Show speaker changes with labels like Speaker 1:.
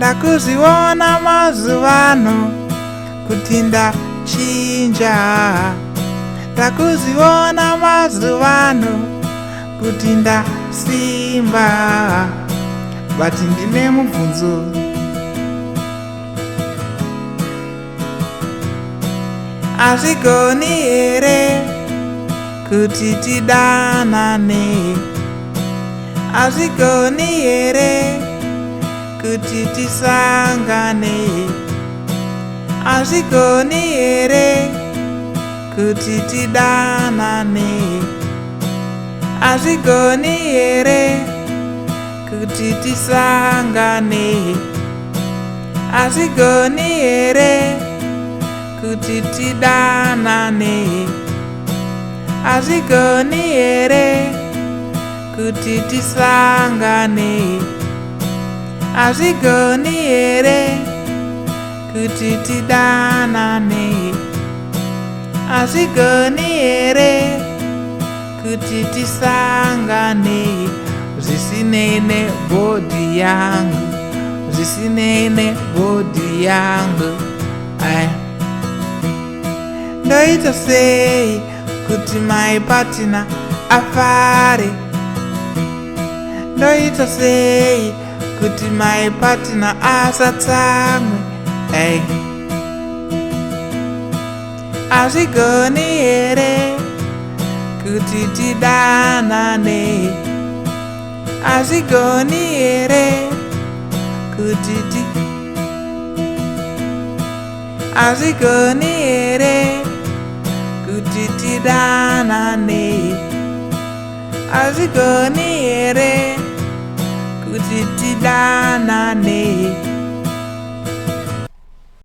Speaker 1: Ndakuzviona mazuvano kuti ndachinja. Ndakuzviona mazuvano kuti ndasimba. But ndine mubvunzo. Hazvigone here kuti tidanane. Hazvigone here kuti tisangane. Hazvigone here kuti tidanane. Hazvigone here kuti tisangane. Hazvigone here kuti tidanane. Hazvigone here kuti tisangane. Hazvigone here kuti tidanane. Hazvigone here kuti tisangane. Zvisinei nebhodhi yangu, zvisinei nebhodhi yangu. Ndoita sei kuti my partner afare? Ndoita sei kuti my partner asatsamwe? Hazvigone here kuti tidanane. Hazvigone here kuti Hazvigone here kuti tidanane. Hazvigone here kuti tidanane.